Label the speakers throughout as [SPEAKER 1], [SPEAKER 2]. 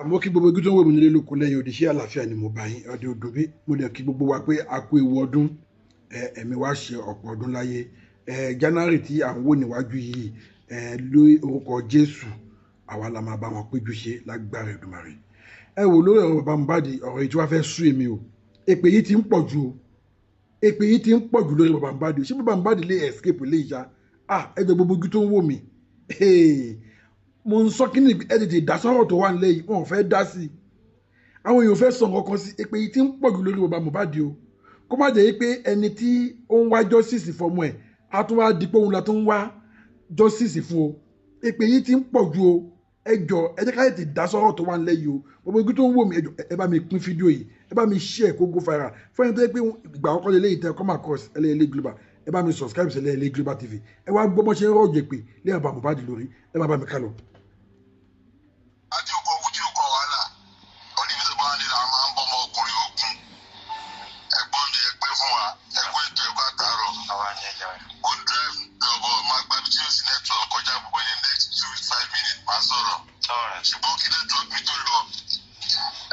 [SPEAKER 1] Mo kí gbogbo ibi tó ń wò mí nílé lóko lẹ́yìn òdì sí àlàáfíà ni mo bá yín ọdẹ òdòbí mo dẹ̀ kí gbogbo wa pé a kú ewu ọdún ẹ̀mí wa ṣe ọ̀pọ̀ ọdún láyé January tí à ń wò níwájú yìí lórí orúkọ Jésù àwa la máa bá wọn péjú ṣe lágbára Èdùmàrè. Ẹ wò lórí ọ̀rọ̀ bàbá Mohbad ọ̀rọ̀ yìí tí wàá fẹ́ sú èmi o èpè yìí ti ń pọ̀ jù o èpè yìí ti ń pọ̀ jù lórí bàbá Mohbad ṣé bàbá Mohbad lè escape lè ya ẹjọ́ gbogbo ojú tó ń wò mí mo ń sọ kí ni ẹ tètè dá sọ́rọ̀ tó wà nílẹ̀ yìí wọn ò fẹ́ dá sí i àwọn èèyàn fẹ́ sọ nǹkan kan sí èpè yìí tí ń pọ̀ jù lórí bàbá Mohbad o kó má jẹ́ pé ẹni tí ó ń wá justice fọmọ ẹ̀ á tún wá di pé òun la tún ń wá justice fún o èpè yìí tí ń pọ̀ jù o ẹ jọ ẹ jẹ́ ká tètè dá sọ́rọ̀ tó wà nílẹ̀ yìí o gbogbo ibi tó ń wò mí ẹ bá mi pín fídíò yìí ẹ bá mi share kó go viral fún ẹni tó yẹ pé ìgbà àkọ́kọ́ lè léyìí tẹ come across ẹlẹ́yẹlé global ẹ bá mi subscribe sí ẹlẹ́yẹlé global tv ẹ wá gbọ́ bọ́ ṣe ń rọ̀jò èpè lé bàbá Mohbad lórí ẹ má bá mi ká lọ.
[SPEAKER 2] ṣùgbọ́n kí network mi tó lọ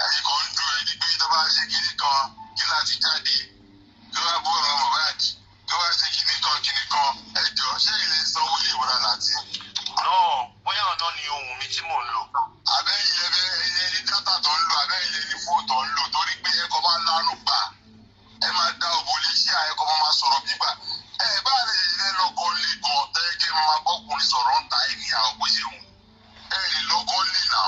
[SPEAKER 2] ẹ̀yin kan ń dúró ẹni pé tó bá ṣe kinní kan kí láti jáde kí wọ́n bú ọ̀rọ̀ Mohbad kí wọ́n ṣe kinní kan ẹjọ́ ṣé ilé sanwó ilé ìwòrán láti. bóyá ọ̀nà ni ohun mi tí mò ń lò. àbẹ́yìn ẹni dátà tó ń lò àbẹ́yìn ẹni fóònù tó ń lò torí pé ẹ̀kọ́ máa lánú gbà ẹ máa dá òbò lè ṣe àyẹ̀kọ́ máa sọ̀rọ̀ gbígbà ẹ bá lè ilé lọ́kọ́ lè gan tẹ́gẹ́ máa bọ́kùnrin sọ̀rọ̀ ń ta ẹni àwọn bó ṣe wù lọ́kọ́ lè nà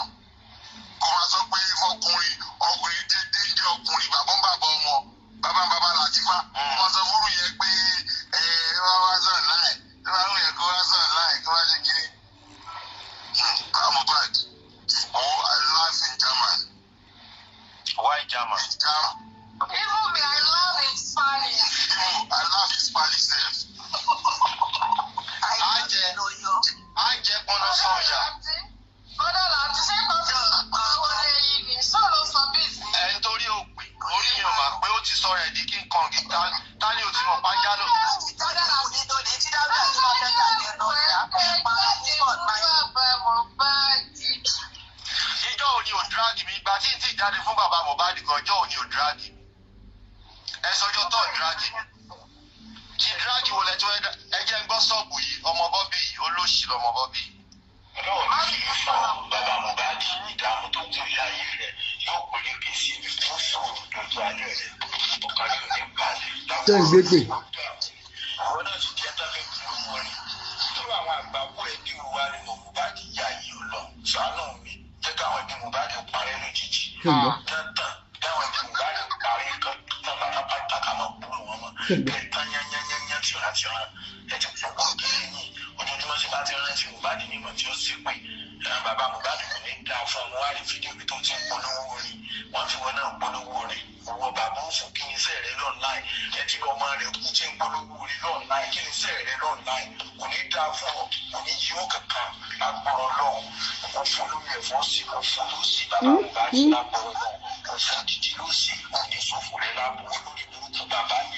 [SPEAKER 2] kó máa sọ pé ọkùnrin dédé ń jẹ́ ọkùnrin bàbá ọmọ bàbá Latifa kó máa sọ fúru yẹn pé wá sàn láì wọ́n yẹ kó wá sàn láì kó wá ṣe kí Mohbad I laugh in German. Why German? Even me, I laugh in Spanish. I laugh in Spanish sef. I jẹ kọ́nà sọ̀yà. Nítorí òpè orí mi ò mà pé ó ti sọ̀rọ̀ ẹ̀ di King Kong tálí ò ti mọ̀ pa yálò. Ìjọ́ òní ò drag mi ìgbà tí n ti jáde fún bàbá Mohbad gan ìjọ́ òní ò drag ẹ sọjọ́ tó drag kí drag wo lẹ́tọ́ ẹ jẹ́ ń gbọ́ sọ́ọ̀bù yìí ọmọ bọ́bí yìí olóṣì lọmọ bọ́bí yìí. Ọlọ́run ní kí n sọ bàbá Mohbad ìdààmú tó kù ilé ayé rẹ̀ yóò pè ní kèsì fún sòrò lójú ayé rẹ̀ ọ̀kan ní òní balẹ̀.
[SPEAKER 1] Ṣé ń gbé pè?
[SPEAKER 2] Àwọn náà ti jẹ́ tábẹ́ kúrò wọn ni. Tó àwọn àgbà kú ẹbí wa ni Mohbad yá yìí ó lọ. Ṣàánú mi jẹ́ káwọn ẹbí Mohbad parẹ́ lójijì. Dandan káwọn ẹbí Mohbad parẹ́ kan tán pátápátá ká máa kúrò wọn mọ́. Kẹta yányányányá tìrantìran ẹ ti pọ̀ pọ̀ kí ẹ̀yìn ojoojúmọ́ sí bá ti rántí Mohbad nígbà tí ó sì pé bàbá Mohbad kò ní dá fún ọmọ wa rí fídíò bí tó ti ń polówó rẹ̀ wọ́n fi wọn náà polówó rẹ̀ owó bàbá ń fún kí ni iṣẹ́ rẹ̀ lọ́nláì ẹ ti lọ ọmọ rẹ̀ kú tí ń polówó rẹ̀ lọ́nláì kí ni iṣẹ́ rẹ̀ lọ́nláì kò ní dá fún ọ kò ní yíwó kankan lágbọ̀rọ̀ lọ́wọ́ kò fún lórí ẹ̀fọ́ sí kò fún ló sí bàbá Mohbad lágbọ̀rọ̀ lọ́wọ́ kò fún dídí ló sí kò ní sọ̀fù rẹ̀ lágbọ̀rọ̀ lórí burúkú bàbá ni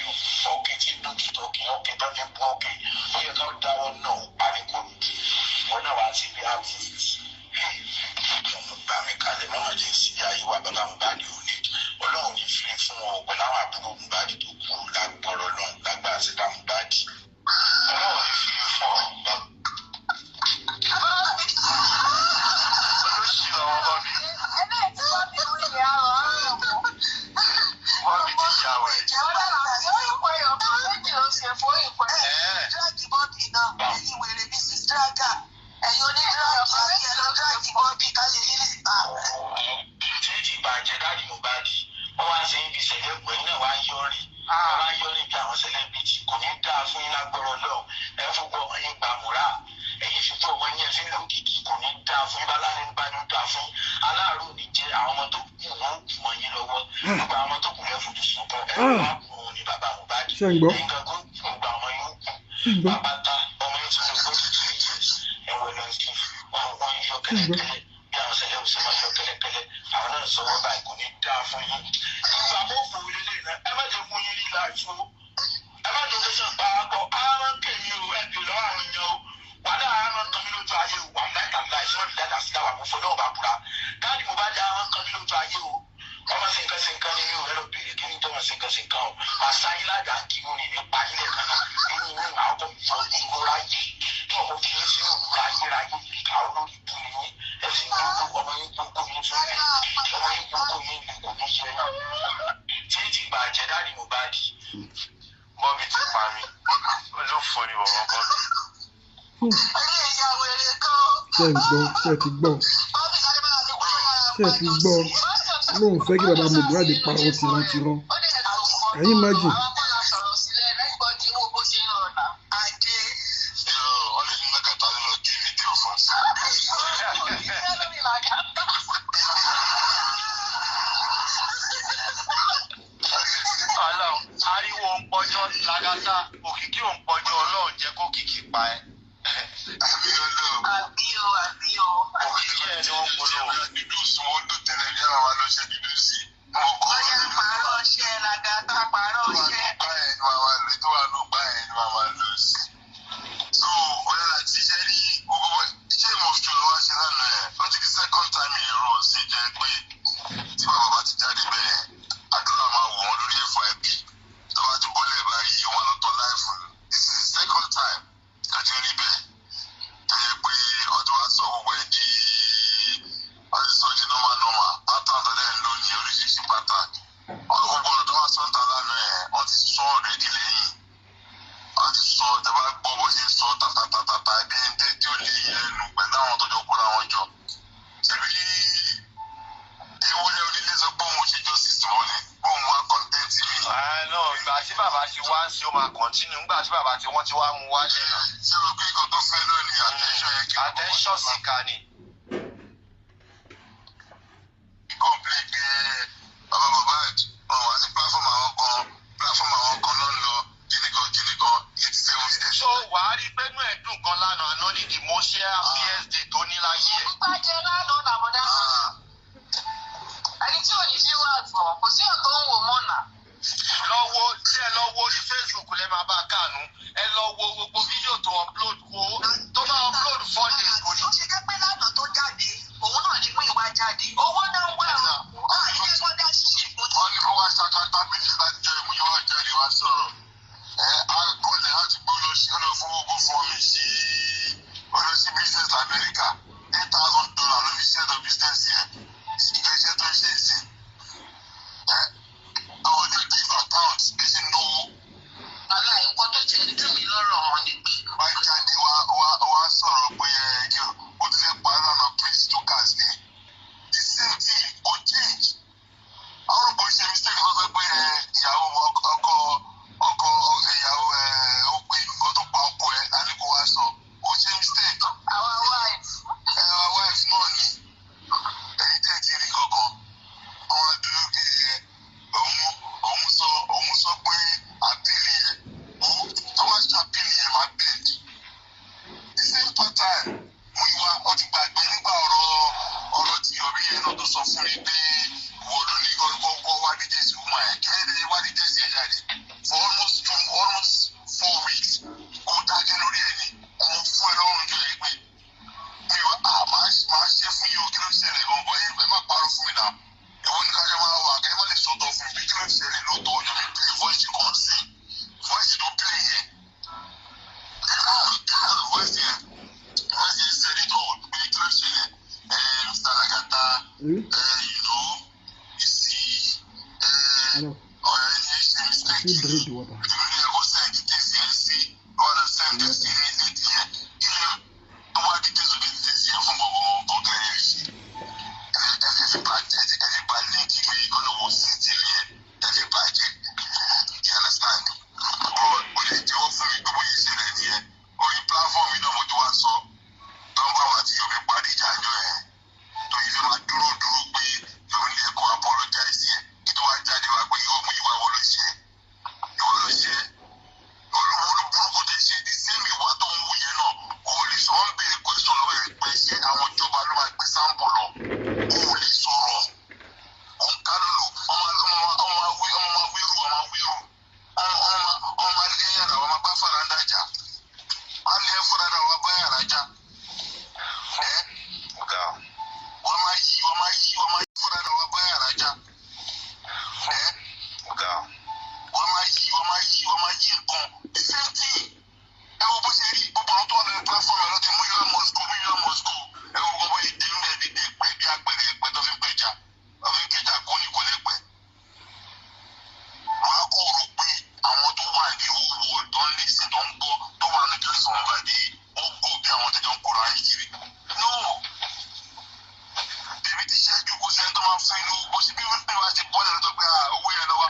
[SPEAKER 2] ọ̀kẹ́ tí dókítà ọ̀kẹ́ bá fi bú ọ̀kẹ́ ó yẹ ká dáwọ́ náà parí kò ní wọn náà wá sí bí activist gbà mí kalẹ̀ mọ́nà jẹ́ sí ayé wa bàbá Mohbad òní ọlọ́run ní fi fún wọn pẹ̀lú àwọn àbúrò Mohbad tó kú lágbọ̀rọ̀ náà lágbà síta Mohbad ọlọ́run ní fi fún ọ. olóṣì lọ́wọ́ bọ́bí. bọ́bí ti yá wẹ̀.
[SPEAKER 3] ẹ̀yin onídìrí ọ̀sán yẹn ló dáàbì bọ́ bí ká lè nílé ìta.
[SPEAKER 2] Tíjì ìbàjẹ́ dáàbì Mohbad wọ́n wá ṣe ibi ìṣẹ̀lẹ̀ pẹ̀ náà wá yọrí wọ́n wá yọrí bí àwọn celebrity kò ní dáa fún yín lágbọ́rọ̀ lọ́wọ́ ẹ fúnpọ̀ ọmọ yín gbà múra ẹ̀yin fúnpọ̀ ọmọ yín ẹ̀fín ló kìkì kò ní dáa fún yín bálá ní bá ní dáa fún aláàárò ní jẹ́ àwọn ọmọ tó kù wọ́n kù mọ́ yín lọ́wọ́ gbogbo àwọn ọmọ tó kù lẹ́ fojú sunkún ẹ̀ wá kù wọn ní bàbá Mohbad ẹ̀yin kan kó gbogbo ọmọ yín kù bàbá ta ọmọ yín tó lọ ẹ̀wọ̀n lọ sí wọn yọ kẹ́lẹ́kẹ́lẹ́ bí àwọn ṣẹlẹ̀ òṣèlú máa yọ kẹ́lẹ́kẹ́lẹ́ àwọn náà sọ wọ́n báyìí kò ní dáa fún yín. ìgbà mọ́ fún ilé lè ná ẹ má jẹ́ mú yín líla ìṣó ẹ má jẹ́ kẹ́sàn pa akọ àwọn kèmí o ẹ bèrè lọ́wọ́ àwọn èèyàn o wàhálà àwọn kan mi lójú ayé o wà láìka láì sọ́ọ́ ìdájà sí àwọn àkófò náà bá búra káàdì Mohbad àwọn nǹkan ṣe nǹkan o àṣàyìn ládà ń kí ní nípa ilẹ̀ kan náà nínú inú àwọn tó fọ ìrora yìí tí ọmọ fi ń sínú ìrora ayérayé àwọn olórí ibú ni yín ẹ̀sìn gbogbo ọmọ yín gbogbo yín tún lẹ̀ ọmọ yín gbogbo yín gbogbo ní ṣe náà tí ti bàjẹ́ dáàdì Mohbad Bobby ti pa mi olófò ni bọ̀bọ̀ Bobby.
[SPEAKER 1] ṣé ẹ gbọ́ ṣé ẹ ti gbọ́ ṣé ẹ ti gbọ́ lóun fẹ́ kí bàbá Mohbad parọ́ tìrantìran ẹ̀yin imagine.
[SPEAKER 2] ariwo ń pọjọ lagata òkìkí ò ń pọjọ Ọlọ́run jẹ́ kó kìkì pa ẹ́. àbí o òkìkí ẹ ni wọ́n polówó. dídú sí wọn dùn tẹ́lẹ̀ bí àwọn lọ ṣe dídú sí. ọjà pààrọ̀ ṣe lagata pààrọ̀ ṣe. tó wà ló gbá ẹ̀ ni màmá lọ sí. so ọ̀yà láti ṣe rí gbogbo iṣẹ́ ìmọ̀ọ́sùn ló wá ṣe lánàá ẹ̀ ó ti di second time ìrọ̀ sí jẹ́ pé tí bàbá bá ti jáde bẹ́ẹ̀ àdúrà máa wọ̀ wọ́n lórí FYP tó bá ti bọ́lẹ̀ báyìí wọn lọ tọ́ láìfù this is the second time kájú rí bẹ́ẹ̀ tó yẹ pé ọdún wa sọ gbogbo ẹ̀ di ọdún sọ di normal pattern tó dẹ̀ ń lò ní oríṣiríṣi pattern gbogbo ọ̀dọ́ wa sọ ń ta lánàá ẹ̀ wọ́n ti sọ ọ̀rẹ́dì lẹ́yìn wọ́n ti sọ tẹ́lá gbọ́ bó ṣe ń sọ tàtàtàtà bí ẹni tẹ́ tí ò lè yẹ ẹnu pẹ̀lú àwọn tó jọ kóra wọn jọ ṣèbí ewúrẹ́ onílé sọ pé òun ò ṣe justice wọn ni òun wá kọ́ńtẹ́ǹtì mi. náà ìgbà tí bàbá ti wá ń ṣe ó máa kọ́ntínú nígbà tí bàbá tí wọ́n ti wá mú wá ṣe náà. ṣé o gbé nǹkan tó fẹ́ náà ni attention yẹn kí n kọ́ attention síkà ni. complain pé bàbá Mohbad wọn wá sí platform àwọn kan ló ń lọ jìnnìkan yìí ti sẹ́wọ̀n sí ẹ̀ṣọ́. so wàá rí pẹ́ẹ́nú ẹ̀dùn kan lánàá àná ní the most share PSD tó ní láyé ẹ̀. ìbàjẹ́ lánàá làbọ̀dá ẹni tí ò ní sí wà fún kò sí ọ̀tọ̀ ń wò mọ́nà. lọ́wọ́ tí ẹ lọ́wọ́ orí Facebook lẹ́ máa bá a kànú ẹ lọ́wọ́ gbogbo fídíò tó upload wo tó bá upload 4 days kò ní. ó ṣe jẹ́ pé lánàá tó jáde òun náà ní mú ìwà jáde owó náà wà ó àyè kọ́dá ṣíṣe fún. wọ́n ní kó wá ṣàkàtà méjì láti jẹ́ mú ìwà jáde wá sọ̀rọ̀ àkọọ́lẹ̀ láti gbó lọ sí ọ̀nà fún ogún fún mi sí olóṣì business America $8,000 ló fi ṣe ẹ̀dọ̀ business yẹn iṣẹ́ tó ń ṣe é sí àwọn ní give account bí ṣe náwó. aláìkọ́ tó ti ń dùn mí lọ́rọ̀ wọn ni pé. wá jáde wá sọ̀rọ̀ pé ó ti fẹ́ pa lánà prince Lucas ní the same thing kò change. àwọn olùkọ́ ṣe mistake lọ́sọ̀ pé ìyàwó ọkọ ìyàwó ó pé nǹkan tó pa ọkọ ẹ̀ láti kó wá sọ ó ṣe mistake. our wife náà ni èyí tẹ̀ ti rí kankan àwọn dúró kí òun sọ pé àbílì yẹn tó wá ṣàbílì yẹn máa bend the same pattern mú ìwà ọtí gbàgbé nígbà ọ̀rọ̀ tí ọ̀rí yẹn náà tó sọ fún mi pé wọ́n ló ní kọ́ wádìí jésì wúmọ̀ ẹ̀ kẹ́hìndé wádìí jésì ẹ̀ jáde for almost 4 weeks kò dákẹ́ lórí ẹ̀ ní ọmọ fún ẹ lọ́rùn jọ ẹ pé mi ò máa ṣe fún yín o kí ló ṣẹlẹ̀ gbọ̀ngàn yín ẹ má parọ́ fún mi náà èwo ní kájọ máa wà kẹ́ ẹ má lè sọ̀tọ̀ fún mi kí ló ṣẹlẹ̀ lóòótọ́ ọjọ́ mi play voice kan sí voice tó play yẹn voice yẹn sẹ́ni tó pé kí ló ṣẹlẹ̀ Mr. Lagata ìsì ọ̀rẹ́ ní ṣe mistake ìdúró ní ẹ̀kọ́ sẹ́ǹdì tẹ̀sí ẹ̀ sí ọ̀rẹ́ sẹ́ǹdì tẹ̀sí ẹ̀ ní ìdíyẹn kí ló ń wá dídé sóbi tẹ̀sí ẹ̀ fún gbogbo kọ́kẹ́ ẹ̀ sí ẹ̀fẹ̀ bá líǹkì pé ọlọ́wọ́ sí ti rí ẹ̀ ẹ̀fẹ̀ bàjẹ́ you understand ó lè jẹ́wọ́ fún mi gbogbo yìí ṣẹlẹ̀ nìyẹn orí platform náà mo ti wá sọ tó ń bá wa ti Yomi parí ìdájọ́ ẹ̀ tó yìí fẹ́ máa dúró pé Yomi lè kó apologize yẹn kí tó wá jáde wá pé yóò mú ìwà wọ́n ló ṣe olúburúkú tẹ̀ ṣe the same ìwà tó ń wù yẹn náà o lè sọ wọ́n bèèrè question lọ́wọ́ ẹ̀ pé ṣé àwọn ìjọba ló máa gbé sample lọ o lè sọ̀rọ̀. fún inú bó ṣe bí wọ́n ní wá ṣe bọ́ọ̀lù lọ́tọ̀ pé owó yẹn lọ́wọ́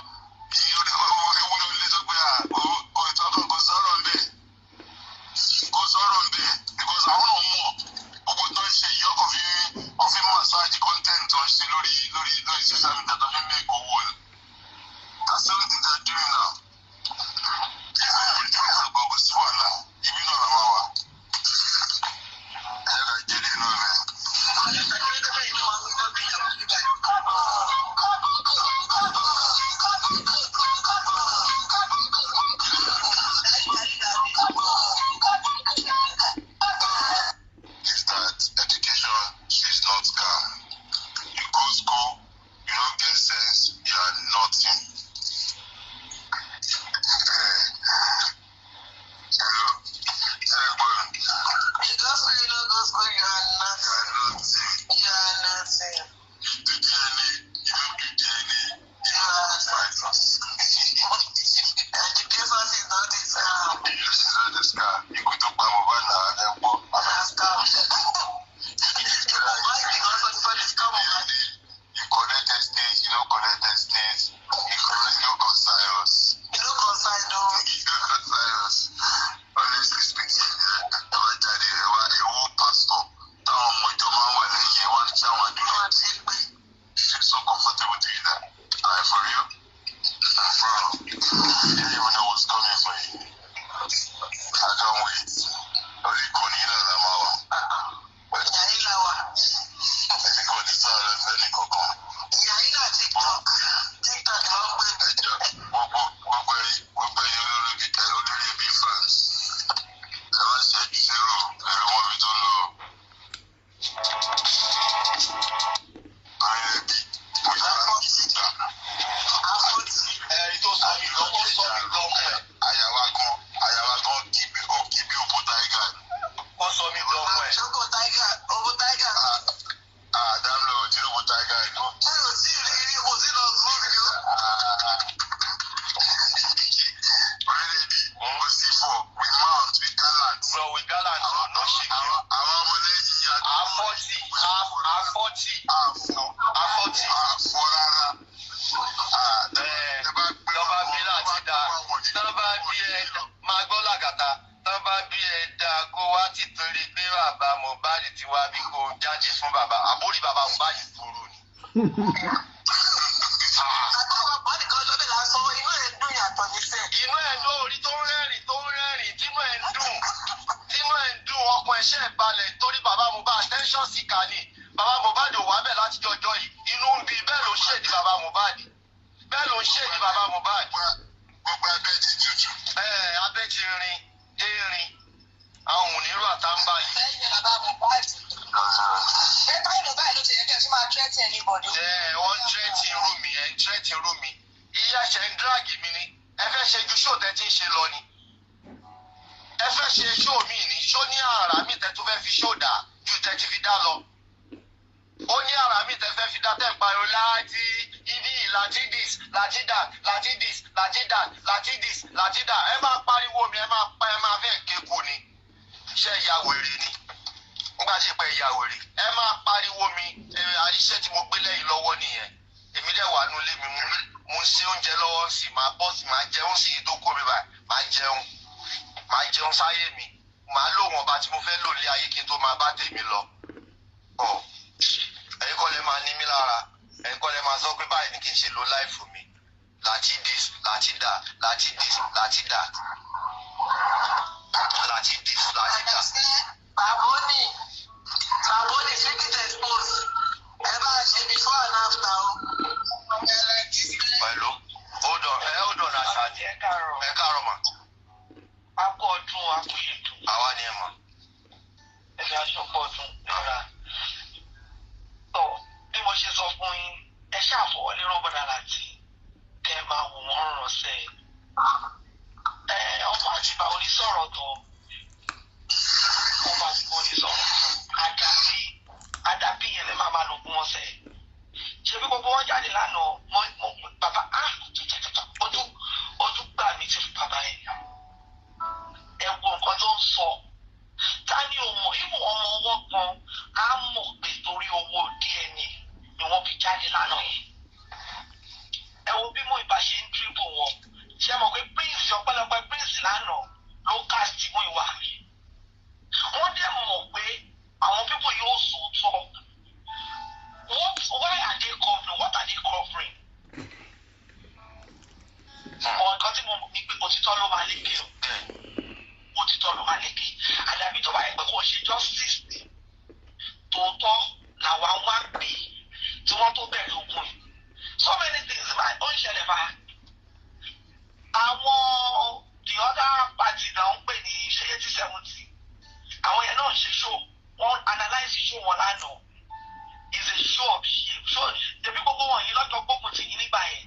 [SPEAKER 2] ewu ló lé sọ pé kò ìtọ́kọ̀ kò sọ̀rọ̀ ń bẹ̀ because àwọn náà mọ̀ gbogbo tó ń ṣe yìí ọkọ̀ fi massage content tó ń ṣe lórí social media tó fi make owó ni that's the only thing they're doing now. Gbogbo sí wàhálà ibi náà la máa wà. Ẹ̀yẹ́ ká jẹ́lé náà rẹ̀. Is that education is not scam. You go school, you don't get sense, you are nothing.
[SPEAKER 3] Á mọ̀ pé torí owó DNA ni wọ́n fi já
[SPEAKER 2] jáde lánàá yẹn. Ẹ wo bí mo ìbá ṣe ń dribble wọn. Ṣé mo pé Prince ọ̀pọ̀lọpọ̀ Prince lánàá ló cast mú ìwà mi. Wọ́n dẹ̀ mọ̀ pé àwọn people yóò sòótọ́. Why are they covering? What are they covering? Nǹkan tí mo ní pé òtítọ́ ló máa lékè o. Òtítọ́ ló máa lékè. Àdàbí tó bá yẹ pé kò ṣe justice ni. Tòótọ́ làwa wá pè tí wọ́n tó bẹ̀rẹ̀ ogun yìí. So many things ó ń ṣẹlẹ̀ bá. Àwọn the other party náà ń pè ní ṣe 80-70. Àwọn yẹn náà ń ṣe show. Wọ́n analyse show wọn lánàá. It's a show of shame. So tẹ̀bí gbogbo wọn yìí lọ́jọ́ gbógun tì yín nígbà yẹn.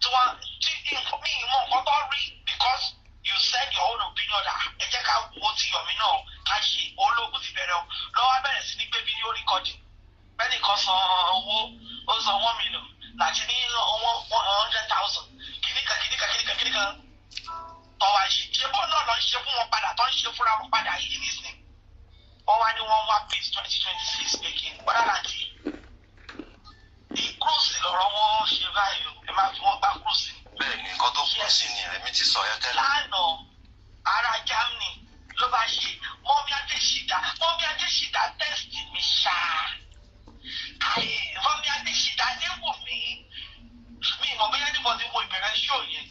[SPEAKER 2] Tí wọ́n tí mi mọ̀ nǹkan tó rí because you said your own opinion that ẹ jẹ́ ká wo ti yọ̀mí náà ká ṣe ológun ti bẹ̀rẹ̀ o. Lọ́wọ́ bẹ̀rẹ̀ sí ní gbé fídíò rìkọ́dì. Bẹ́ẹ̀ni kan san owó ó san 1 million láti ní 100,000 kìnnìkan tọ́wá ṣe. Ṣé bó náà lọ ń ṣe fún wọn padà tó ń ṣe fúnra wọn padà yìí nísìnyí? Wọ́n wá ní wọ́n wá peace 2026 making gbọ́dọ̀ láti cruise lọ́rọ̀ wọn ṣe báyìí o ẹ máa fi wọ́n gbá cruise. Bẹ́ẹ̀ni nǹkan tó kù sí ni èmi ti sọ yẹn tẹ́lẹ̀. Lánàá ara Germany ló bá ṣe mọ́mí Adéṣídà test mi ṣá. Mọ́mí Adéṣídà léwò mi ìmọ̀ bóyá níbo ni mo ìbẹ̀rẹ̀ ṣó yẹn.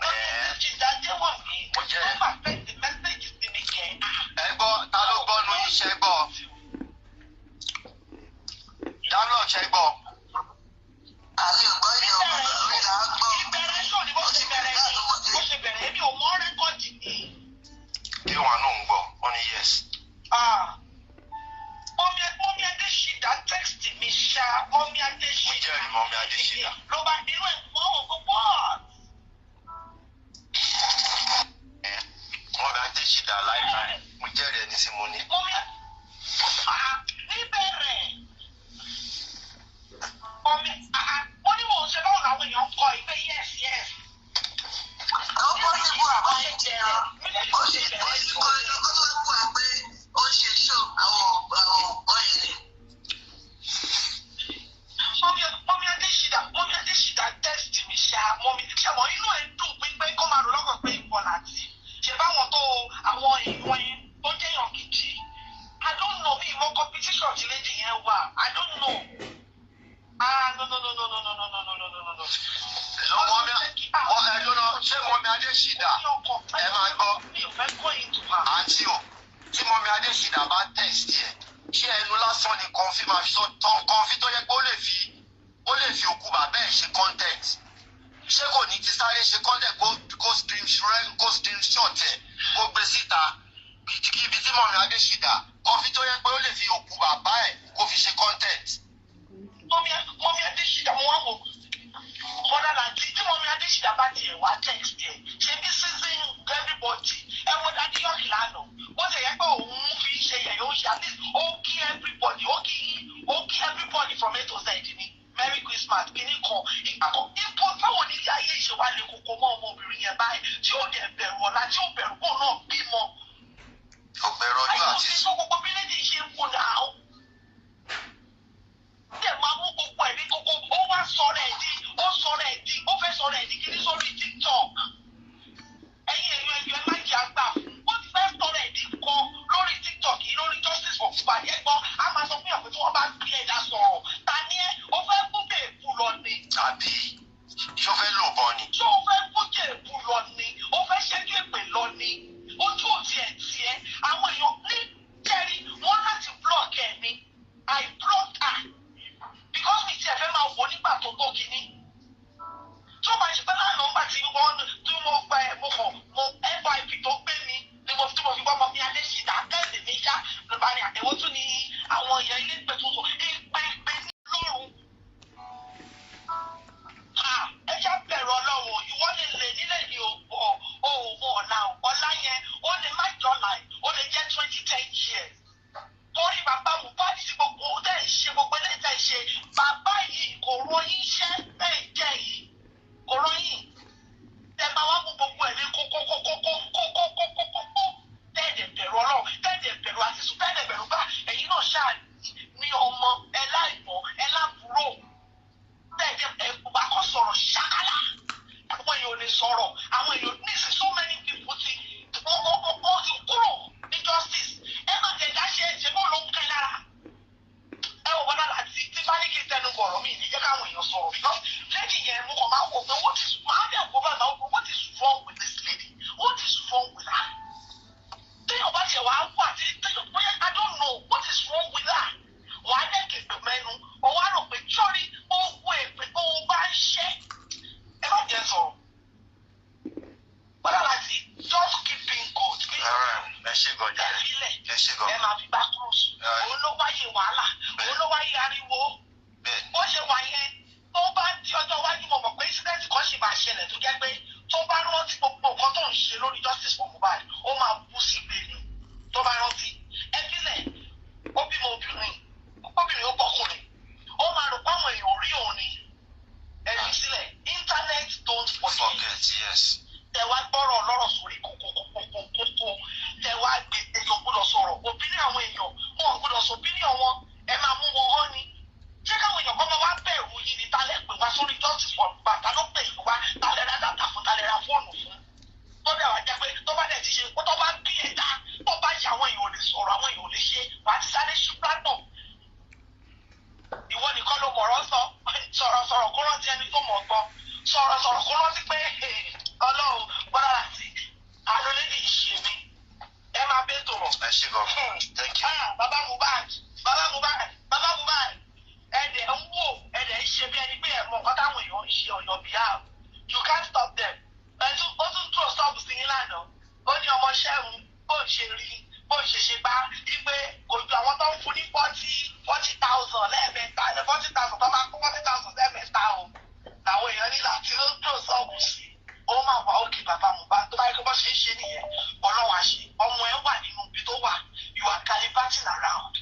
[SPEAKER 2] Mọ́mí Adéṣídà léwò mi wọ́n máa fẹ́ ti mẹ́sẹ̀gì sí mi kẹ́. Ẹ gbọ́ ta ló gbọ́ nu iṣẹ́ gbọ́? Dámlọ̀ ṣe gbọ́. Àmì ògbọ́ yẹn ọmọ mi là á gbọ́. Ìbẹ̀rẹ̀ ṣó ni bó ṣe bẹ̀rẹ̀ èmi ò mọ rẹ́kọ̀dì ni. Kí wọn náà ń gbọ́ ọ ní yes. Mọ́mí Adéṣídà text mi ṣá Mọ́mí Adéṣídà. Mo jẹ́rìí Mọ́mí Adéṣídà. Ló bá inú ẹ̀ mọ́ ògùn pọ̀. Mọ́mí Adéṣídà láìláì mo jẹ́rìí ẹni tí mo ní. Níbẹ̀rẹ̀ wọ́n ní mò ń ṣe báwo làwọn èèyàn kọ ìgbé yes. Ó bọ́ síbú àbáyé jẹ́ ó ṣe kọ́ inú kó tó kú wa pé ó ń ṣe ṣó àwọn ọ̀gbọ́n yẹn ni. Mọ́mí Adéṣídà test mi ṣá mọ́mí ṣàmọ́ inú ẹ̀ dùn pé kó máa rò lọ́kàn pé ìwọ láti ṣe báwọn tó àwọn èèyàn yẹn tó jẹ́yàn gidi. I don't know bí ìmọ̀ competition ti lédi yẹn wà. I don't know. No. Ṣé Mọ́mí Adéṣídà ẹ máa gbọ́ àǹtí o tí Mọ́mí Adéṣídà bá test yẹ ṣé ẹnu lásán ni kọfí máa fi sọ kọfí tó yẹ pé ó lè fi òkú bàbá ẹ̀ ṣe content ṣé kò ní ti sáré ṣe content kó screenshot ẹ̀ kó gbé síta ibi tí Mọ́mí Adéṣídà kọfí tó yẹ pé ó lè fi òkú bàbá ẹ̀ kó fi ṣe content. Mọ́mí Adéṣídà mo wá wò bọ́dà láti tí Mọ́mí Adéṣídà bá tiẹ̀ wá text ẹ̀ ṣe bí season everybody ẹ wo dadi yọ̀kì lánàá wọ́n ti yẹ pé òun fi ṣe yẹ̀yẹ́ ó ṣe at least ó kí everybody from A to Z ni Merry Christmas kìíní kan ìgbàgbọ́ ipò báwo ní ilé ayé ìṣèwà lè kókó mọ́ ọmọbìnrin yẹn báyìí tí ó dẹ̀ bẹ̀rù ọ̀la tí ó bẹ̀rù kó náà bímọ. Ọ̀bẹ̀rù ọjọ́ àti sùn. Àyè gbogbo bíléèdì ṣe ń kó náà. Dẹ̀ máa mú gbogbo ẹ̀ ní kókó ó wá sọ̀rọ̀ ẹ̀ di ó fẹ́ sọ̀rọ̀ ẹ̀ di kìíní sórí TikTok. Ẹ̀yin ẹ̀yọ́ ẹ má jẹ́ àgbà fún ó ti fẹ́ sọ̀rọ̀ ẹ̀ di kan lórí TikTok yìí lórí Justice for Kuba yẹn gbọ́ a máa sọ fún yàn pé tí wọ́n bá gbé ẹ̀dá sọ̀rọ̀ ta ni ẹ́ ó fẹ́ kú kéèkú lọ ni. Àbí ṣó fẹ́ lò bọ́ ni. Ṣó fẹ́ kú kéèkú lọ ni ó fẹ́ ṣẹ́jú èpè lọ ni ojú òtí ẹ̀ tiẹ̀ àwọn èèyàn ní jẹ́rí wọ́n láti block ẹ̀ tẹnu bọ̀rọ̀ mi ní jẹ́ káwọn èèyàn sọ̀rọ̀ because lady yẹn mo kàn máa wò pé máa dẹ̀ kó bàbá wò what is wrong with this lady what is wrong with her téèyàn bá tiẹ̀ wá wà tí téèyàn bóyá I don't know what is wrong with her wà á dẹ̀ képe mẹ́nu o wá rò pé sọ́rí owó èpè tó o bá ń ṣe ẹ má jẹ́ sọ̀rọ̀ bọ́dà láti just keep being good.
[SPEAKER 4] ẹ ṣe gan jàre ẹ ṣe gan.
[SPEAKER 2] ẹ máa fi bá cruise òun ló wáyé wàhálà òun ló wáyé ariwo bó ṣe wà yẹn tó bá di ọjọ́ iwájú mo mọ̀ pé incident kan ṣì máa ṣẹlẹ̀ tó jẹ́ pé tó bá rántí gbogbo nǹkan tó ń ṣe lórí justice for Mohbad ó máa bú sí gbèrè tó bá rántí ẹ sílẹ̀ ó bímọ obìnrin ó bọ́kùnrin ó máa rò páwọn èèyàn rí òun ni ẹ fi sílẹ̀ internet don't forget
[SPEAKER 4] yes.
[SPEAKER 2] tẹ̀wá gbọ́rọ̀ lọ́rọ̀ sórí kókókókókókó tẹ̀wá gbé èèyàn gbọ́dọ̀ sọ̀rọ̀ opinion àwọn èèyàn wọn gbọ́dọ̀ sọ opinion wọn ẹ máa mú wọn hàn ni ṣé káwọn èèyàn kọ́ máa wá bẹ̀rù yìí ni talẹ̀ pè wá sórí justice for Mohbad ta ló pè é wá talẹ̀ ra dátà fún talẹ̀ ra fóònù fún tó dẹ̀ wá jẹ́ pé tó bá dẹ̀ ti ṣe kó tó bá bí ẹ̀dá tó bá yẹ àwọn èèyàn ò lè sọ̀rọ̀ àwọn èèyàn ò lè ṣe wàá ti sáré ṣú platform ìwọ nìkan ló mọ̀rọ̀ sọ sọ̀rọ̀ kó rántí ẹni tó mọ̀ gbọ́ sọ̀rọ̀ kó rántí pé ọlọ́run gbọ́dọ̀ láti alólèdè ìṣe mi ẹ máa bẹ́ tó rọ̀.
[SPEAKER 4] ẹ ṣe gan thank you.
[SPEAKER 2] bàbá Mohbad ẹ̀dẹ̀ ń wò ẹ̀dẹ̀ ń ṣe bí ẹni pé ẹ̀mọ́ nǹkan táwọn èèyàn ń ṣe ọ̀yọ́ bíi you can't stop them. ó tún tó stop sí yín lánàá ó ní ọmọ ṣẹ́hun bó ń ṣe rí bó ń ṣe bá wípé kò ju àwọn tó ń fún ní 40,000 lẹ́ẹ̀mẹ́ta 40,000 tó máa kó 40,000 lẹ́ẹ̀mẹ́ta o làwọn èèyàn ní láti ló ń tó sọ́ọ̀bù sí ó máa wà òkè bàbá Mohbad tó bá yẹ kó bá ṣe ń ṣe nìyẹn ọlọ́wà ṣe ọmọ ẹ wà nínú ibi tó wà you are gallivanting around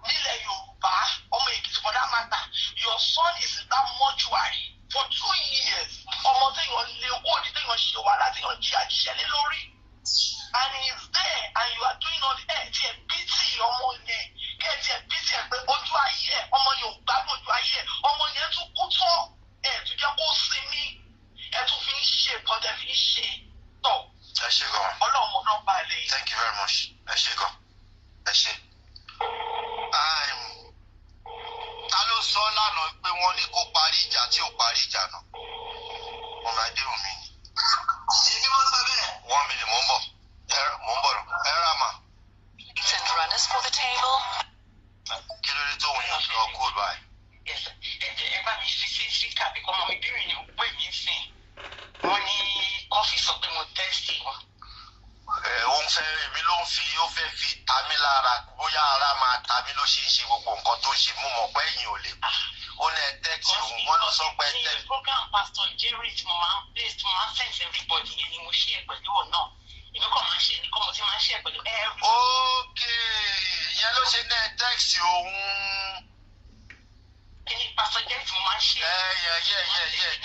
[SPEAKER 2] nílẹ̀ Yorùbá ọmọ Èkìtì for that matter your son is in that mortuary for 2 years ọmọ téèyàn lé owó ní téèyàn ṣe wàhálà téèyàn jí àjíṣẹ́ lé lórí and he is there and you are doing all the tí ẹ pity ọmọ yẹn tí ẹ pity ẹ pé ojú ayé ẹ ọmọ yẹn ò gbádùn ojú ayé ẹ ọmọ yẹn tún kú tán tún jẹ́ kó sinmi tún fi ń ṣe ìtọ́jà fi ń ṣe tọ̀.
[SPEAKER 4] ẹ ṣe gan.
[SPEAKER 2] ọlọ́run náà bá lè.
[SPEAKER 4] thank you very much ẹ ṣe gan ẹ ṣe. ta ló sọ lánàá pé wọ́n ní kó parí ìjà tí ò parí ìjà náà ọmọ adéhùn mi ni.
[SPEAKER 2] èmi wọ́n sọ bẹ́ẹ̀.
[SPEAKER 4] 1 minute mò ń bọ̀ ẹ rà mà.
[SPEAKER 5] And runners for the table.
[SPEAKER 4] kí ló dé tó wọ́n yàn lọ kó báyìí.
[SPEAKER 2] ẹ bá mi fi sí síkà bí kò mọ mi bírin ní pé mi sìn wọ́n ní kọfí sọ pé mo tẹ́sì wọn.
[SPEAKER 4] òun fẹ́ èmi ló ń ó fẹ́ fi ta mí lára bóyá ara máa ta mí ló ṣe ń ṣe gbogbo nǹkan tó ṣe mú mọ̀ pé ẹ̀yìn ò lè kú ó ní ẹtẹ́kì òun wọ́n ló sọ pé ẹtẹ́kì.
[SPEAKER 2] program pastor jerry tí mo máa ń base tí mo máa ń sense everybody yẹn ni mo ṣe ẹ pẹ̀lú ọ̀nà èmi kàn máa ń ṣe nìkan mo ti máa ń ṣe ẹ pẹ̀lú every.
[SPEAKER 4] ókè ìyẹn ló ṣe ní ẹtẹ́kì òun.
[SPEAKER 2] kí ni pastor jerry tí mo máa ń ṣe.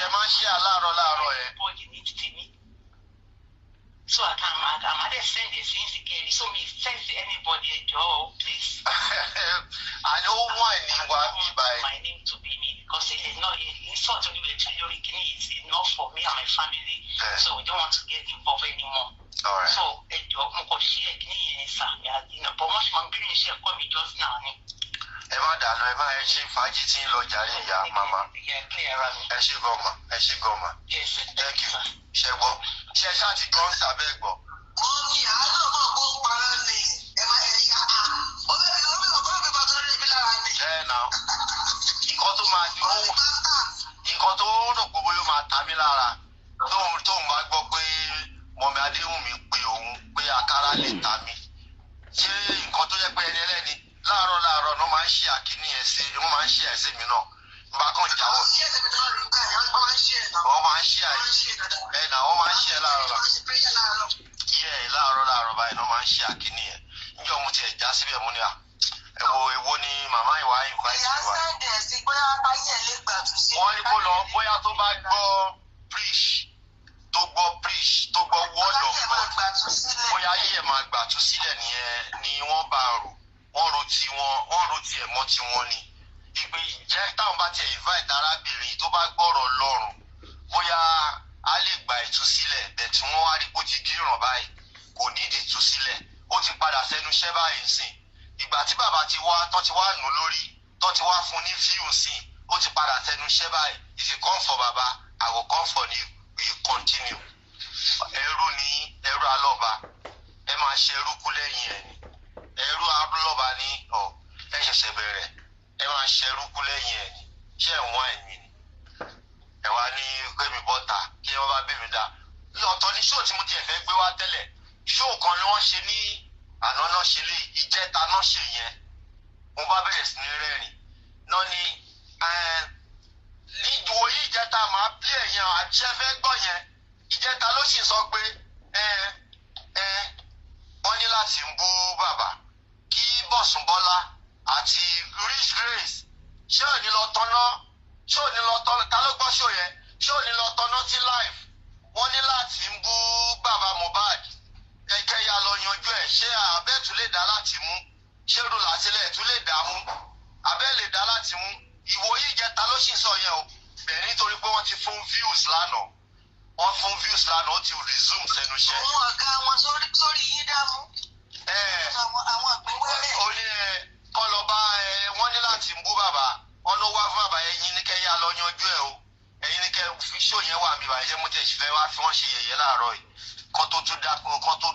[SPEAKER 4] ẹ máa ń ṣe láàárọ̀ ẹ.
[SPEAKER 2] everybody ní títì mi. So I can send a things again. So me send to anybody a job, please.
[SPEAKER 4] I know why
[SPEAKER 2] my name to be me because it is not it's not only the theory is enough for me and my family. So we don't want to get involved anymore.
[SPEAKER 4] All right.
[SPEAKER 2] So a job mo share kini sir. You know, but much man being share come just now.
[SPEAKER 4] Ẹ má dà lọ ẹ má ẹ ṣe fàájì tí ń lọ jàre ìyá màmá. Ẹ ṣe gọ́mà ẹ ṣe gọ́mà. Thank you. Ṣé gbọ́? Ṣé ṣáà ti gbọ́ ń sàbẹ̀ gbọ́?
[SPEAKER 3] Mo ní àádọ́ náà kó parọ́ ni ẹ máa ẹ yá a. Ó bẹ̀rẹ̀ ní orí ọ̀pọ̀ mi máa tó rí mi lára ni.
[SPEAKER 4] Ẹ nà nǹkan tó máa di owó nǹkan tó rò pé bóyá máa ta mí lára tóun bá gbọ́ pé mọ̀mí Adéhùnmí pé òun pé àkàrà lè ta mí. Ṣé nǹkan tó yẹ pé ẹni ẹlẹ́ni láàárọ̀ ló máa ń ṣe àkíní ẹ̀ sí wọ́n máa ń ṣe ẹ̀sìn mi náà bá kàn jáwọ́.
[SPEAKER 3] Ṣé ẹ̀sìn mi náà rí gbà yẹn wọ́n máa ń ṣe ẹ̀ náà.
[SPEAKER 4] Wọ́n máa ń ṣe àyè ẹ̀ náà wọ́n máa ń ṣe ẹ̀ láàárọ̀ láàárọ̀ báyìí náà máa ń ṣe àkíní ẹ̀ níjọ́ mo tiẹ̀ já síbẹ̀ mo ní à èwo ni màmá ìwà ìwà ìwà.
[SPEAKER 3] ìyá sẹ́ndẹ̀ sí bóyá báyìí ẹ̀ lè gbàtú sí.
[SPEAKER 4] wọ́n ní kó lọ bóyá tó bá gbọ́ preach tó gbọ́ word of God bóyá ayé ẹ̀ máa gbàtú sílẹ̀ nìyẹn ni wọ́n bá rò wọ́n ro tiẹ̀ mọ́ tiwọn ni ìgbé ìjẹ́ táwọn bá tiẹ̀ invite arábìnrin tó bá gbọ́rọ̀ lọ́rùn bóyá a lè gba ìtúsílẹ̀ bẹ̀ tí wọ́n wá rí kó ti díràn báyìí kò nídìí ìtúsílẹ̀ ó ti padà sẹ́nu iṣẹ́ báyìí sìn ìgbà tí bàbá ti wá tán ti wá nù lórí tán ti wá fún ní fíù sìn ó ti padà tẹnu iṣẹ́ báyìí. If you come for baba, I will come for you. You continue. Ẹrú ni ẹrú alọ́ba. Ẹ máa ṣe ẹrú kú lẹ́yìn ẹ̀ ni. Ẹrú alọ́ba ní ẹ ṣẹ̀ṣẹ̀ bẹ̀rẹ̀. Ẹ máa ṣe ẹrú kú lẹ́yìn ẹ̀ ni. Ṣé ẹ̀wọ̀n ẹ̀yìn ni? Ẹ wá ní gbẹ̀mí bọ́tà kí wọ́n bá bẹ̀mí dá. Ọ̀tọ̀ ni ṣóò tí mo tiẹ̀ fẹ́ gbé wá tẹ́lẹ̀. Ṣóò kan ni wọ́n ṣe ní àná náà ṣe lé ìjẹta náà ṣe yẹn. Mo bá bẹ̀rẹ̀ sí ní rẹ́rìn. Náà ni ìwò yìí ìjẹta máa bí ẹ̀yàn àti ẹ̀fẹ́ gbọ́ yẹn. Ìjẹta ló sì sọ pé wọ́n ní láti ń bú bàbá kí Bọ̀sùn Bọ́lá àti Rich Grace ṣé ò ní lọ tọ́ná ṣé ò ní lọ tọ́ná ta ló gbọ́ ṣó yẹn ṣé ò ní lọ tọ́ná sí live wọ́n ní láti ń bú bàbá Mohbad ẹ̀kẹ́ ya lọ yanjú ẹ̀ ṣé abẹ́ tún lè dá láti mú ṣé rúlà sílẹ̀ tún lè dá mú abẹ́ lè dá láti mú ìwòye ìjẹta ló sì sọ yẹn o bẹ̀rẹ̀ nítorí pé wọ́n ti fún views lánàá wọ́n fún views lánàá ó ti resume sẹ́nu iṣẹ́.
[SPEAKER 3] Àwọn ọ̀gá wọn sórí yín dámú. Àwọn àpínwẹ́rẹ́.
[SPEAKER 4] Ó ní kọ́ lọ bá wọ́n ní láti ń bú bàbá wọ́n ló wá fún bàbá ẹ̀yin ní kẹ́ yá lọ yanjú ẹ̀ o ẹ̀yin ní kẹ́ fi ṣó yẹn wà mí bàjẹ́ mo tẹ̀ sí fẹ́ wá fi wọ́n ṣe yẹ̀yẹ́ láàárọ̀ yìí kan tó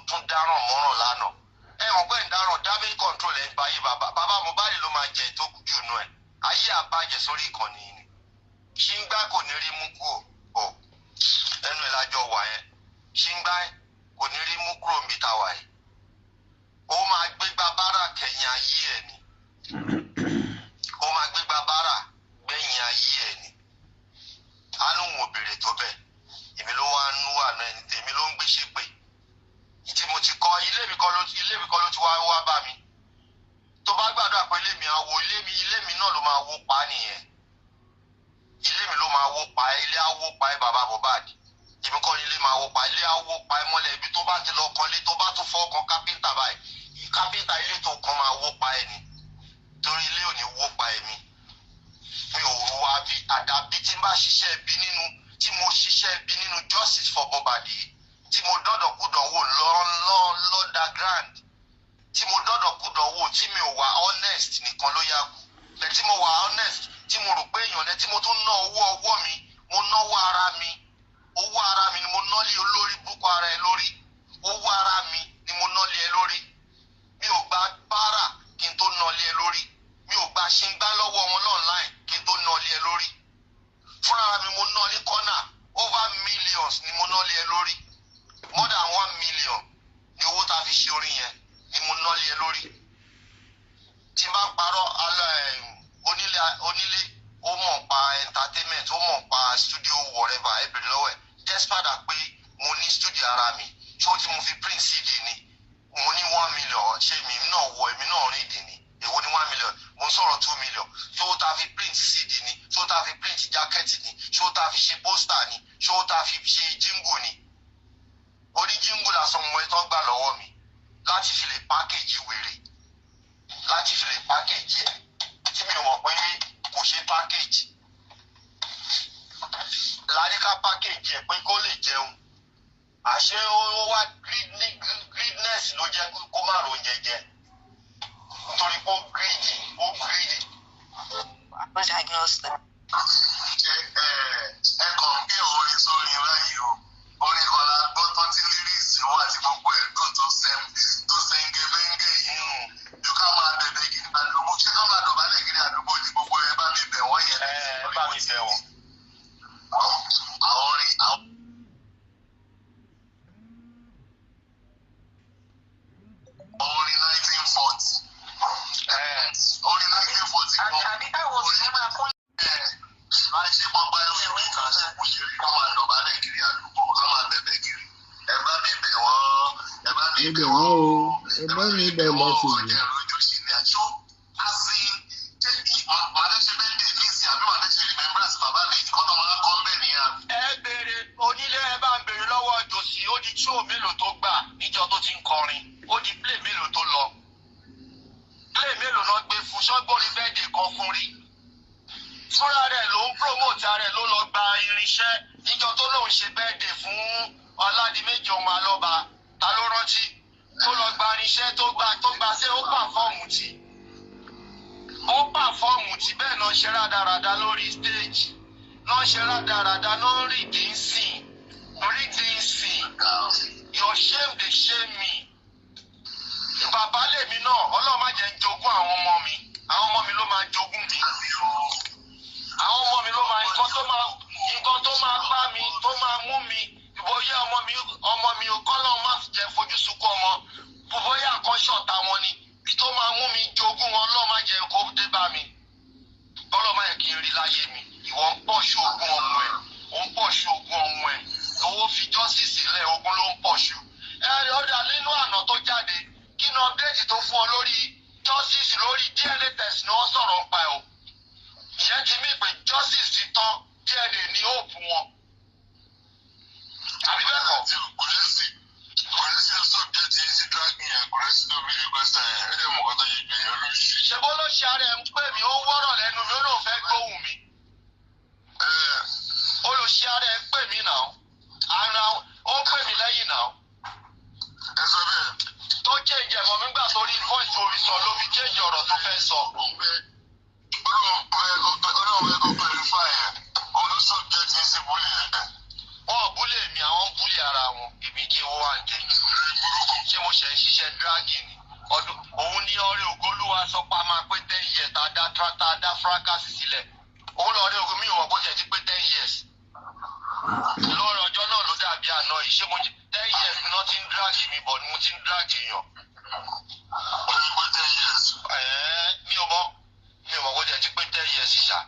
[SPEAKER 4] tún dáràn mọ́ràn lánàá. Ẹ mọ̀ pé ìdáràn damage control ẹ̀ ń báyé bàbá Mohbad ló máa jẹ tó kù jù nù ẹ̀ ayé àbájẹ sórí ìkànnì ni ṣíngbá kò ní rí mú kúrò ẹnu ẹ̀ lájọ wà yẹn ṣíngbá kò ní rí mú kúrò níbi táwa yìí ó máa gbégbá bára kẹ̀yìn ayé ẹ̀ ni ó máa gbégbá bára gbẹ̀yìn ayé ẹ̀ ni àánú wọn ò béèrè tó bẹ́ẹ̀ èmi ló wá ń wà náà ẹni tèmi ló ń gbé ṣépè tí mo ti kọ́ ilé mi kọ́ ló ti wá bá mi tó bá gbàdúrà pé ilé mi àwo ilé mi náà ló máa wó pa nìyẹn ilé mi ló máa wó pa ilé àwó pa bàbá Mohbad èmi kọ́ ilé máa wó pa ilé àwó pa mọ́lẹ̀ ibi tó bá ti lọ kọ́lé tó bá tún fọ́ kan kápẹ́ńtà báyìí kápẹ́ńtà ilé tó kàn máa wó pa ẹni torí ilé ò ní wó pa ẹ̀mí mi ò wá bí àdàbí tí n bá ṣiṣẹ́ bí nínú tí mo ṣiṣẹ́ bí nínú justice for Mohbad tí mo dọ́dọ̀ kúdọ̀ wò lọ́dà tí mo dọ́dọ̀ kúdọ̀ wò tí mi ò wà honest nìkan ló yá kù bẹ́ẹ̀ tí mo wà honest tí mo rò pé èèyàn lẹ tí mo tún ná owó ọwọ́ mi mo náwó ara mi ni mo ná lé olórí búkọ ara ẹ lórí owó ara mi ni mo ná lé ẹ lórí mi ò gba báárà kí n tó ná lé ẹ lórí mi ò gba ṣíngbá lọ́wọ́ wọn online kí n tó ná lé ẹ lórí fúnra mi mo ná lé kọ́nà over millions ni mo ná lé ẹ lórí more than 1 million ni owó tá a fi ṣe orin yẹn ni mo ná lé ẹ lórí tí n bá parọ́ onílé ó mọ̀ pa entertainment ó mọ̀ pa studio whatever ẹ bèrè lọ́wọ́ ẹ̀ despite pé mo ní studio ara mi ṣé ó tí mo fi print CD ni mo ní 1 million ṣé èmi náà èmi náà rìn dì ní èwo ní 1 million mo ń sọ̀rọ̀ 2 million ṣé ó tá a fi print CD ni ṣé ó tá a fi print jacket ni ṣé ó tá a fi ṣe poster ni ṣé ó tá a fi ṣe jingle ni orí jingle lásán mo ẹ tó gbà lọ́wọ́ mi láti fi lè package wèrè láti fi lè package ẹ tí mi ò mọ̀ pé kò ṣe package láríká package ẹ pé kó lè jẹun àṣé ó wá greediness ló jẹ́ kó má ro oúnjẹ jẹ nítorí pé ó greedy.
[SPEAKER 5] Was diagnosed with
[SPEAKER 3] Ẹ kàn gbé orin sórí báyìí o orin kan la gbọ́ tán tí lyrics wà àti gbogbo ẹ̀dùn tó sẹ́ńgẹ́mẹ́ngẹ́ yìí yóò ká máa bẹ̀bẹ̀ gidi àdúgbò ṣé ká máa dọ̀bálẹ̀ gidi àdúgbò ní gbogbo ẹ bá mi bẹ̀ wọ́n yẹn.
[SPEAKER 4] Ẹ bá mi bẹ̀ wọ́n.
[SPEAKER 3] Àwọn orin orin 1940 orin 1940 kan
[SPEAKER 5] àbí táwọn òṣìṣẹ́ máa fún
[SPEAKER 3] máa ṣe pọ́npá ẹ̀rọ kan sí kò ṣe rí ká máa dọ̀bálẹ̀ kiri àdúgbò ká máa bẹ̀bẹ̀ kiri ẹ bá mi bẹ̀ wọ́n ẹ bá mi bẹ̀ wọ́n o ẹ bá mi bẹ̀ wọ́n o ẹ rojú sí ilé àjọ asin màdẹ́sẹ̀ bẹ́ẹ̀ dé ní ìsìn àbí màdẹ́sẹ̀ remembrance bàbá mi kọ́ tó máa kọ́ bẹ́ẹ̀ nìyẹn.
[SPEAKER 4] Ẹ béèrè onílé ẹ bá ń béèrè lọ́wọ́ jòsí ó di show mélòó tó gbà níjọ́ tó ti ń kọrin ó di play mélòó tó lọ play mélòó náà gbé fún ṣọ́gbọ́n ní bẹ́ẹ̀dẹ̀ kan fún rí fúnra rẹ̀ ló ń promote ara rẹ̀ ló lọ gba irinṣẹ́ níjọ́ tó lóun ṣe bẹ́ẹ̀dẹ̀ fún Ọládìméjì ọmọ Alọ́ba ta ló rántí tó lọ gba irinṣẹ́ tó gba sí ó pàfọ́ọ̀mù tì ó pàfọ́ọ̀mù tí bẹ́ẹ̀ náà ṣe rádaràda lórí stage náà ṣe rádaràda náà rí dínsìn your shame dey shame me bàbá lèmi náà Ọlọ́run má jẹ́ ń jogún àwọn ọmọ mi ló máa jogún mi àwọn ọmọ mi ló máa nǹkan tó máa bá mi tó máa mú mi bóyá ọmọ mi ò kọ́ lọ́wọ́ má jẹ́ fojú sunkún ọmọ bóyá àkọ́ṣọ̀tà wọn ni tó máa mú mi jogún wọn Ọlọ́run má jẹ́ kó dé bá mi Ọlọ́run má yẹ kí n rí láyé mi ìwọ ń pọ̀ ṣoògùn ọmọ ẹ̀ owó fi jọ́sí sílẹ̀ ogun ló ń pọ̀ ṣù ọ̀dà nínú àná tó jáde kí ni update tó fún ọ lórí justice lórí DNA test ni wọ́n sọ̀rọ̀ ń pa ẹ̀ o ìyẹn ti mí pé justice ti tán DNA ní hope wọn àbí bẹ́ẹ̀ kọ́. ṣé bó ló ṣe ara ẹ̀ ń pè mí ó wọ́rọ̀ lẹ́nu mi ó lóun fẹ́ gbóhùn mi olùṣe ara ẹ̀ ń pè mí náà ara ó pè mí lẹ́yìn náà tó change ẹ̀fọ́ mi gbà sórí voice orí sọ ló fi change ọ̀rọ̀ tó fẹ́ sọ. wọ́n búlé mi àwọn búlé ara wọn èmi kí wọ́n wá dé ṣé mo ṣe ń ṣiṣẹ́ dragging ni òun ní ọ̀rẹ́ ògolúwa sọ pé a máa pé 10 years tá a dá fracas sílẹ̀ òun lọ́ọ̀rẹ́ ògùn mi ò mọ̀ bó jẹ́ ti pé 10 years lórí ọjọ́ náà ló dàbí àná yìí ṣé mo jẹ́ 10 years ni wọ́n ti ń drag mi bọ̀ ni mo ti ń drag èèyàn. mi ò mọ̀ bó jẹ́ ti pé 10 years ṣá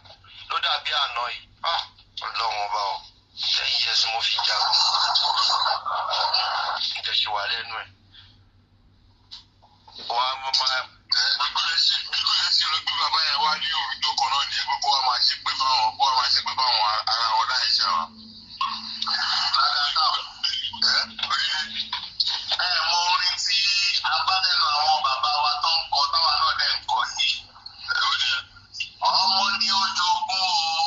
[SPEAKER 4] ló dàbí àná yìí Ọlọ́run ọba o 10 years mo fi jagun ǹjẹ́ ṣe wà lẹ́nu ẹ̀ wà á mọ̀ máa. Bíkúlẹ̀ ló gbé bàbá yẹn wá ní òrùjọ kan náà ní ẹgbẹ́ kó wá máa ṣépè fáwọn ara wọn láì ṣe àwọn. Mọ orin tí abálẹ́nu àwọn bàbá wa tó ń kọ táwa náà dẹ̀ ń kọ yìí. Ọmọ ní ojoogun o.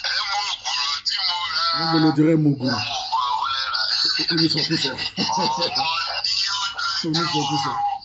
[SPEAKER 4] Ẹ mú ògùrọ̀ tí mo rà.
[SPEAKER 1] Wọ́n gbọ́dọ̀ jẹ́rẹ́ mú ògùrọ̀.
[SPEAKER 4] Ọmọ ògùrọ̀ ó lẹ́ra.
[SPEAKER 1] Onísọkúsọ.
[SPEAKER 4] Ọmọ ní ojoogun o.